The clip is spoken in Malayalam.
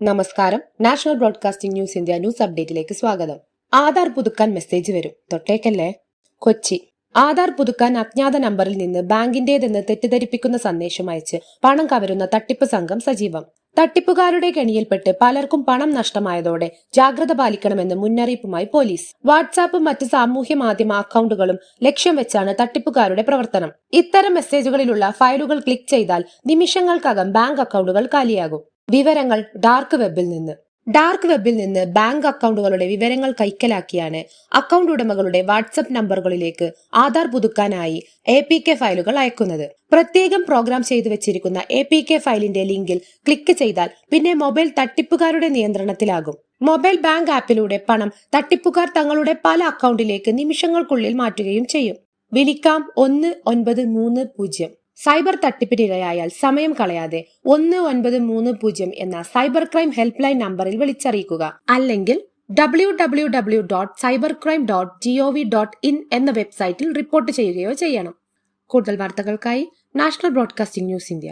നമസ്കാരം. National broadcasting news India news അപ്ഡേറ്റിലേക്ക് സ്വാഗതം. ആധാർ പുതുക്കാൻ മെസ്സേജ് വരും, തൊട്ടേക്കല്ലേ. കൊച്ചി. ആധാർ പുതുക്കാൻ അജ്ഞാത നമ്പറിൽ നിന്ന് ബാങ്കിന്റേതെന്ന് തെറ്റിദ്ധരിപ്പിക്കുന്ന സന്ദേശം അയച്ച് പണം കവരുന്ന തട്ടിപ്പ് സംഘം സജീവം. തട്ടിപ്പുകാരുടെ കെണിയിൽപ്പെട്ട് പലർക്കും പണം നഷ്ടമായതോടെ ജാഗ്രത പാലിക്കണമെന്ന് മുന്നറിയിപ്പുമായി പോലീസ്. വാട്സാപ്പും മറ്റ് സാമൂഹ്യ മാധ്യമ അക്കൗണ്ടുകളും ലക്ഷ്യം വെച്ചാണ് തട്ടിപ്പുകാരുടെ പ്രവർത്തനം. ഇത്തരം മെസ്സേജുകളിലുള്ള ഫയലുകൾ ക്ലിക്ക് ചെയ്താൽ നിമിഷങ്ങൾക്കകം ബാങ്ക് അക്കൗണ്ടുകൾ കാലിയാകും. വിവരങ്ങൾ ഡാർക്ക് വെബിൽ നിന്ന് ബാങ്ക് അക്കൗണ്ടുകളുടെ വിവരങ്ങൾ കൈക്കലാക്കിയാണ് അക്കൗണ്ട് ഉടമകളുടെ വാട്സ്ആപ്പ് നമ്പറുകളിലേക്ക് ആധാർ പുതുക്കാനായി APK ഫയലുകൾ അയക്കുന്നത്. പ്രത്യേകം പ്രോഗ്രാം ചെയ്തു വെച്ചിരിക്കുന്ന APK ഫയലിന്റെ ലിങ്കിൽ ക്ലിക്ക് ചെയ്താൽ പിന്നെ മൊബൈൽ തട്ടിപ്പുകാരുടെ നിയന്ത്രണത്തിലാകും. മൊബൈൽ ബാങ്ക് ആപ്പിലൂടെ പണം തട്ടിപ്പുകാർ തങ്ങളുടെ പല അക്കൗണ്ടിലേക്ക് നിമിഷങ്ങൾക്കുള്ളിൽ മാറ്റുകയും ചെയ്യും. വിളിക്കാം 1930. സൈബർ തട്ടിപ്പിനിരയായാൽ സമയം കളയാതെ 1930 എന്ന സൈബർ ക്രൈം ഹെൽപ്പ് ലൈൻ നമ്പറിൽ വിളിച്ചറിയിക്കുക. അല്ലെങ്കിൽ www.cybercrime.gov.in എന്ന വെബ്സൈറ്റിൽ റിപ്പോർട്ട് ചെയ്യുകയോ ചെയ്യണം. കൂടുതൽ വാർത്തകൾക്കായി നാഷണൽ ബ്രോഡ്കാസ്റ്റിംഗ് ന്യൂസ് ഇന്ത്യ.